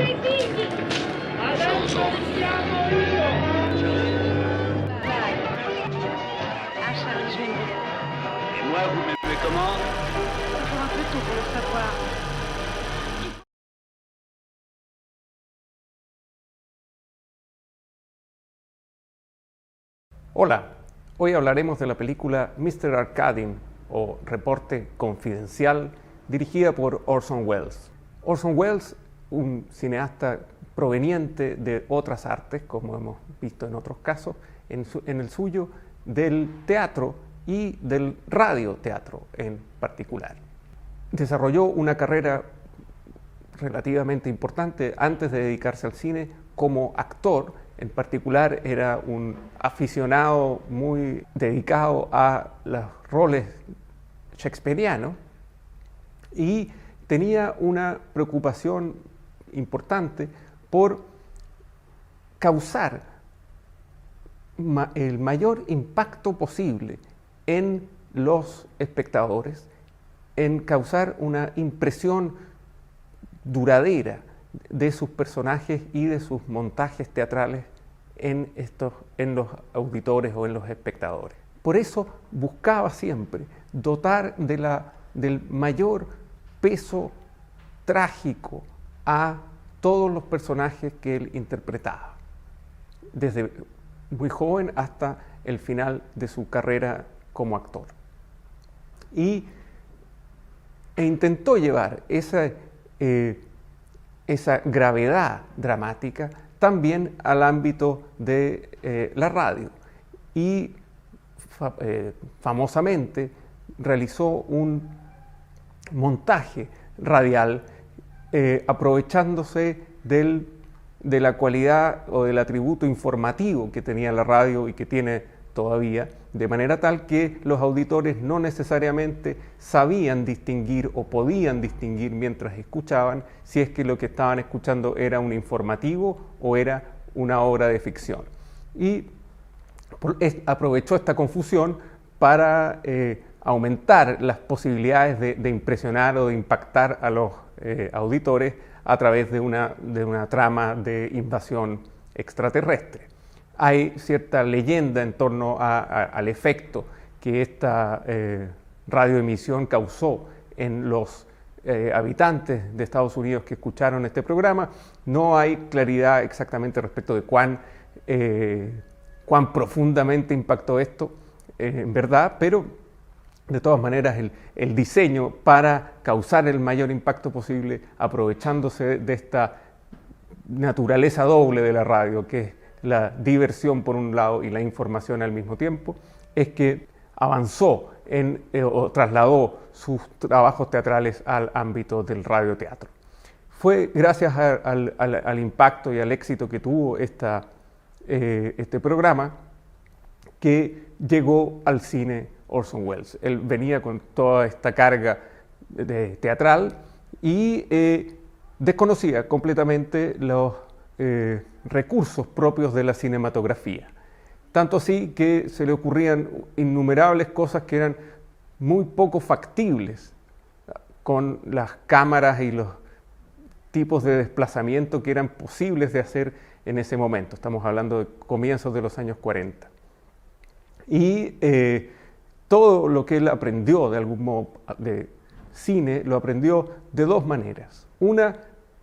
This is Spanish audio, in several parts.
i figli! Adesso siamo io! Vai, lascialo scendere. Et moi, vous m'aimez comment? Toujours un peu tôt pour le savoir. Hola, hoy hablaremos de la película Mr. Arkadin o Reporte Confidencial, dirigida por Orson Welles. Orson Welles, un cineasta proveniente de otras artes, como hemos visto en otros casos, en el suyo del teatro y del radioteatro en particular. Desarrolló una carrera relativamente importante antes de dedicarse al cine como actor. En particular era un aficionado muy dedicado a los roles shakespearianos y tenía una preocupación importante por causar el mayor impacto posible en los espectadores, en causar una impresión duradera de sus personajes y de sus montajes teatrales en los auditores o en los espectadores. Por eso buscaba siempre dotar del mayor peso trágico a todos los personajes que él interpretaba, desde muy joven hasta el final de su carrera como actor. E intentó llevar esa gravedad dramática también al ámbito de la radio y famosamente realizó un montaje radial aprovechándose de la cualidad o del atributo informativo que tenía la radio y que tiene todavía, de manera tal que los auditores no necesariamente sabían distinguir o podían distinguir mientras escuchaban si es que lo que estaban escuchando era un informativo o era una obra de ficción. Y aprovechó esta confusión para aumentar las posibilidades de impresionar o de impactar a los auditores a través de una trama de invasión extraterrestre. Hay cierta leyenda en torno al efecto que esta radioemisión causó en los habitantes de Estados Unidos que escucharon este programa. No hay claridad exactamente respecto de cuán profundamente impactó esto en verdad, pero de todas maneras el diseño para causar el mayor impacto posible, aprovechándose de esta naturaleza doble de la radio, que es la diversión por un lado y la información al mismo tiempo, es que avanzó o trasladó sus trabajos teatrales al ámbito del radioteatro. Fue gracias al impacto y al éxito que tuvo este programa que llegó al cine Orson Welles. Él venía con toda esta carga teatral y desconocía completamente los recursos propios de la cinematografía. Tanto así que se le ocurrían innumerables cosas que eran muy poco factibles con las cámaras y los tipos de desplazamiento que eran posibles de hacer en ese momento. Estamos hablando de comienzos de los años 40. Y todo lo que él aprendió de algún modo de cine, lo aprendió de dos maneras. Una,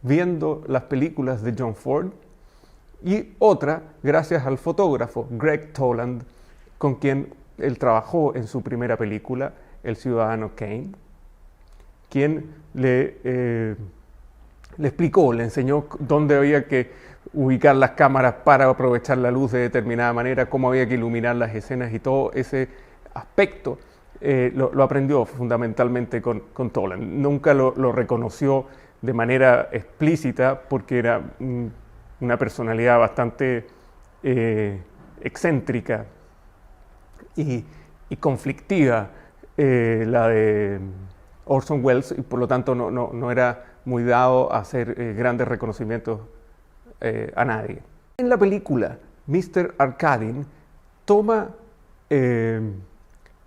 viendo las películas de John Ford, y otra, gracias al fotógrafo Greg Toland, con quien él trabajó en su primera película, El Ciudadano Kane, quien le explicó, le enseñó dónde había que ubicar las cámaras para aprovechar la luz de determinada manera, cómo había que iluminar las escenas y todo ese aspecto lo aprendió fundamentalmente con Toland. Nunca lo reconoció de manera explícita porque era una personalidad bastante excéntrica y conflictiva, la de Orson Welles, y por lo tanto no era muy dado a hacer grandes reconocimientos a nadie. En la película Mr. Arkadin toma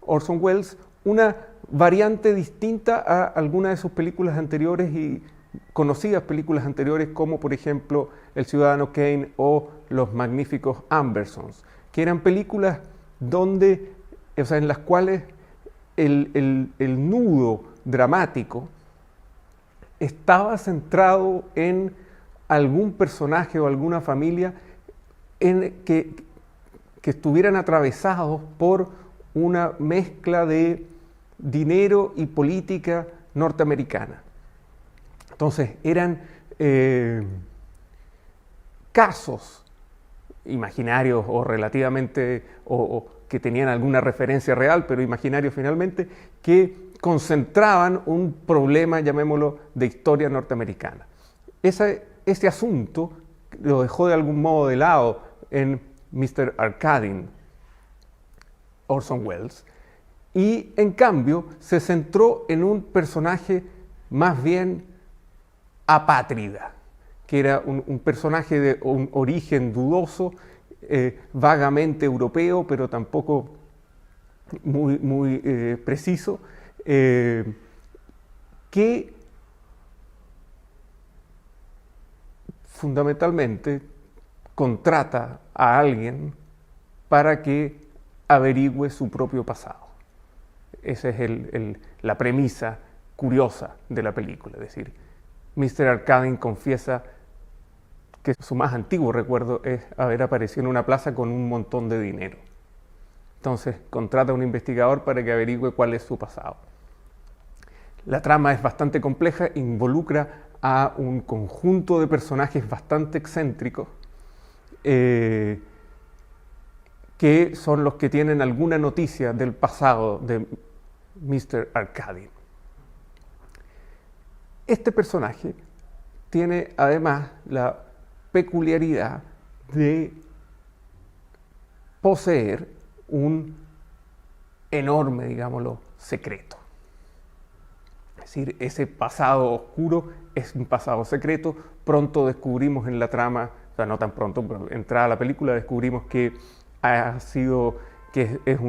Orson Welles una variante distinta a alguna de sus películas anteriores y conocidas películas anteriores como por ejemplo El Ciudadano Kane o Los Magníficos Ambersons, que eran películas donde, o sea, en las cuales el nudo dramático estaba centrado en algún personaje o alguna familia que estuvieran atravesados por una mezcla de dinero y política norteamericana. Entonces eran casos imaginarios o relativamente, o que tenían alguna referencia real, pero imaginarios finalmente, que concentraban un problema, llamémoslo, de historia norteamericana. Ese asunto lo dejó de algún modo de lado en Mr. Arkadin, Orson Welles, y en cambio se centró en un personaje más bien apátrida, que era un personaje de un origen dudoso, vagamente europeo, pero tampoco muy preciso, que fundamentalmente contrata a alguien para que averigüe su propio pasado. Esa es la premisa curiosa de la película. Es decir, Mr. Arkadin confiesa que su más antiguo recuerdo es haber aparecido en una plaza con un montón de dinero. Entonces contrata a un investigador para que averigüe cuál es su pasado. La trama es bastante compleja, involucra a un conjunto de personajes bastante excéntricos, que son los que tienen alguna noticia del pasado de Mr. Arkadin. Este personaje tiene además la peculiaridad de poseer un enorme, digámoslo, secreto. Es decir, ese pasado oscuro es un pasado secreto. Pronto descubrimos en la trama, o sea, no tan pronto, pero entrada la película descubrimos que es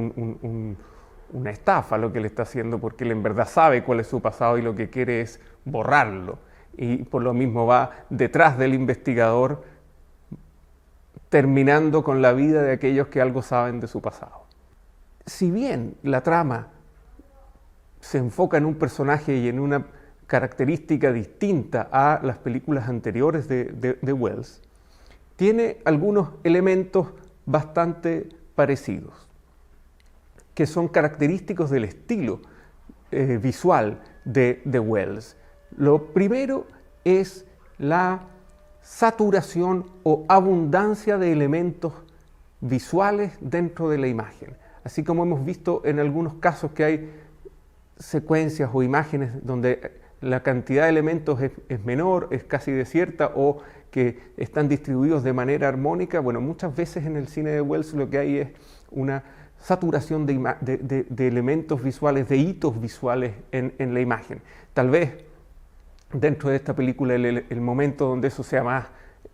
una estafa lo que le está haciendo, porque él en verdad sabe cuál es su pasado y lo que quiere es borrarlo. Y por lo mismo va detrás del investigador, terminando con la vida de aquellos que algo saben de su pasado. Si bien la trama se enfoca en un personaje y en una característica distinta a las películas anteriores de Welles, tiene algunos elementos bastante parecidos, que son característicos del estilo visual de Welles. Lo primero es la saturación o abundancia de elementos visuales dentro de la imagen. Así como hemos visto en algunos casos que hay secuencias o imágenes donde la cantidad de elementos es menor, es casi desierta, o que están distribuidos de manera armónica. Bueno, muchas veces en el cine de Welles lo que hay es una saturación de elementos visuales, de hitos visuales en la imagen. Tal vez dentro de esta película el momento donde eso sea más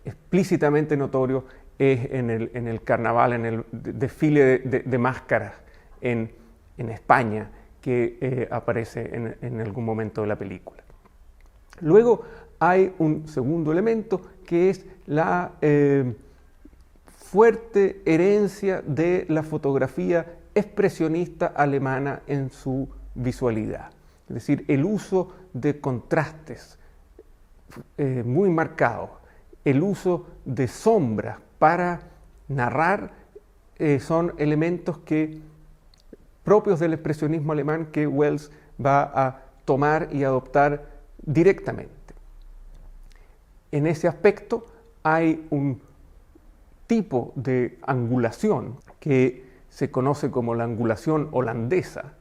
explícitamente notorio es en el carnaval, en el desfile de máscaras en España, que aparece en algún momento de la película. Luego hay un segundo elemento que es la fuerte herencia de la fotografía expresionista alemana en su visualidad. Es decir, el uso de contrastes muy marcados, el uso de sombras para narrar, son elementos propios del expresionismo alemán que Welles va a tomar y adoptar directamente. En ese aspecto hay un tipo de angulación que se conoce como la angulación holandesa,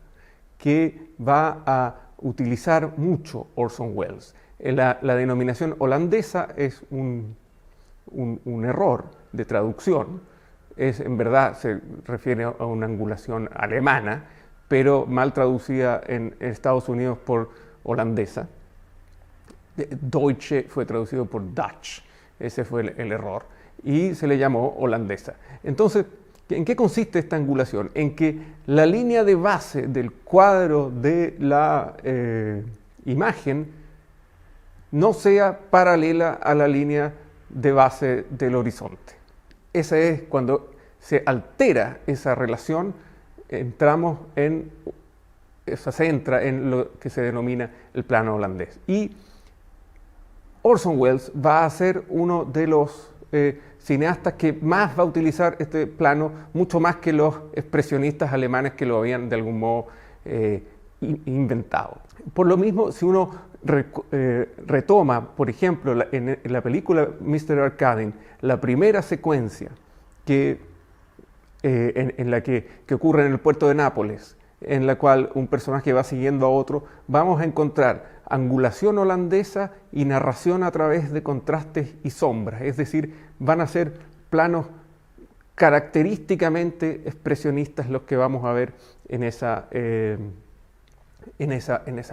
que va a utilizar mucho Orson Welles. La denominación holandesa es un error de traducción. En verdad se refiere a una angulación alemana, pero mal traducida en Estados Unidos por holandesa. Deutsche fue traducido por Dutch, ese fue el error, y se le llamó holandesa. Entonces, ¿en qué consiste esta angulación? En que la línea de base del cuadro de la imagen no sea paralela a la línea de base del horizonte. Ese es cuando se altera esa relación, se entra en lo que se denomina el plano holandés. Y Orson Welles va a ser uno de los cineastas que más va a utilizar este plano, mucho más que los expresionistas alemanes que lo habían de algún modo inventado. Por lo mismo, si uno retoma, por ejemplo, en la película Mr. Arkadin, la primera secuencia en la que ocurre en el puerto de Nápoles, en la cual un personaje va siguiendo a otro, vamos a encontrar angulación holandesa y narración a través de contrastes y sombras, es decir, van a ser planos característicamente expresionistas los que vamos a ver en esa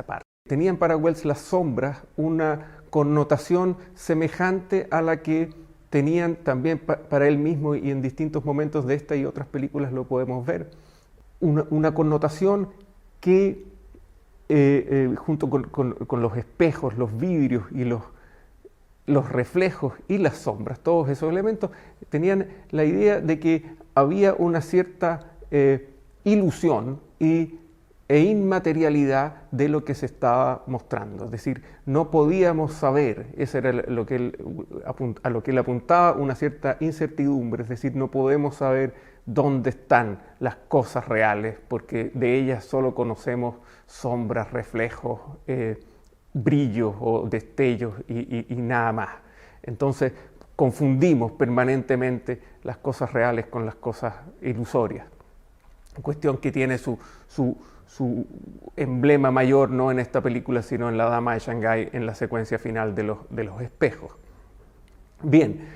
parte. Tenían para Welles las sombras una connotación semejante a la que tenían también para él mismo, y en distintos momentos de esta y otras películas lo podemos ver, una connotación que junto con los espejos, los vidrios y los reflejos y las sombras, todos esos elementos, tenían la idea de que había una cierta ilusión e inmaterialidad de lo que se estaba mostrando. Es decir, no podíamos saber, eso era a lo que él apuntaba, una cierta incertidumbre, es decir, no podemos saber dónde están las cosas reales, porque de ellas solo conocemos sombras, reflejos, brillos o destellos y nada más. Entonces confundimos permanentemente las cosas reales con las cosas ilusorias. Cuestión que tiene su emblema mayor no en esta película, sino en La Dama de Shanghái, en la secuencia final de los espejos. Bien,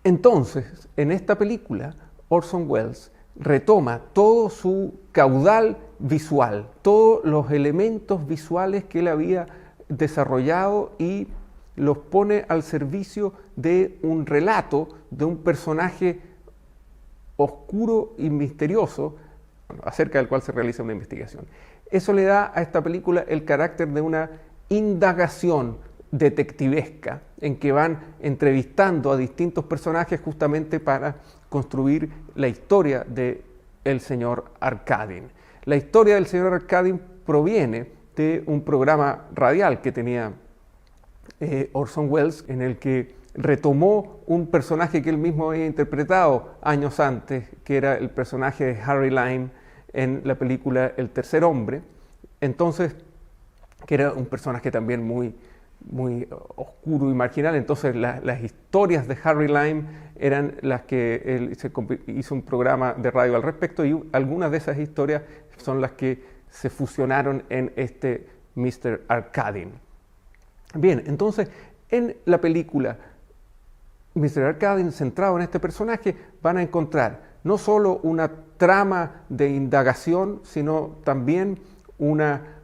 entonces, en esta película, Orson Welles retoma todo su caudal visual, todos los elementos visuales que él había desarrollado y los pone al servicio de un relato de un personaje oscuro y misterioso, acerca del cual se realiza una investigación. Eso le da a esta película el carácter de una indagación detectivesca, en que van entrevistando a distintos personajes justamente para construir la historia del señor Arkadin. La historia del señor Arkadin proviene de un programa radial que tenía Orson Welles, en el que retomó un personaje que él mismo había interpretado años antes, que era el personaje de Harry Lime en la película El tercer hombre. Entonces, que era un personaje también muy oscuro y marginal. Entonces las historias de Harry Lime eran las que él hizo un programa de radio al respecto, y algunas de esas historias son las que se fusionaron en este Mr. Arkadin. Bien, entonces en la película Mr. Arkadin, centrado en este personaje, van a encontrar no solo una trama de indagación, sino también una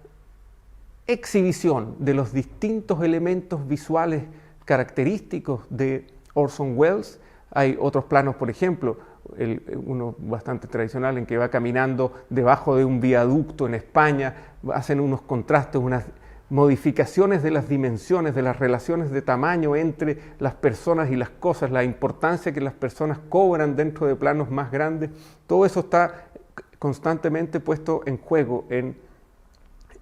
exhibición de los distintos elementos visuales característicos de Orson Welles. Hay otros planos, por ejemplo, uno bastante tradicional en que va caminando debajo de un viaducto en España, hacen unos contrastes, unas modificaciones de las dimensiones, de las relaciones de tamaño entre las personas y las cosas, la importancia que las personas cobran dentro de planos más grandes. Todo eso está constantemente puesto en juego en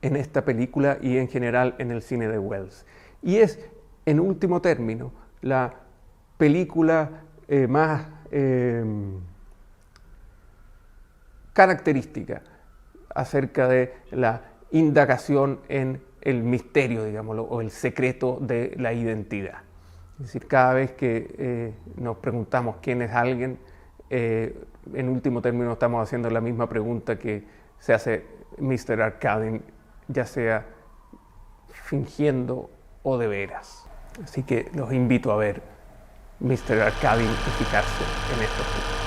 esta película y en general en el cine de Welles. Y es, en último término, la película más característica acerca de la indagación en el misterio, digámoslo, o el secreto de la identidad. Es decir, cada vez que nos preguntamos quién es alguien, en último término estamos haciendo la misma pregunta que se hace Mr. Arkadin, ya sea fingiendo o de veras. Así que los invito a ver Mr. Arkadin y fijarse en estos puntos.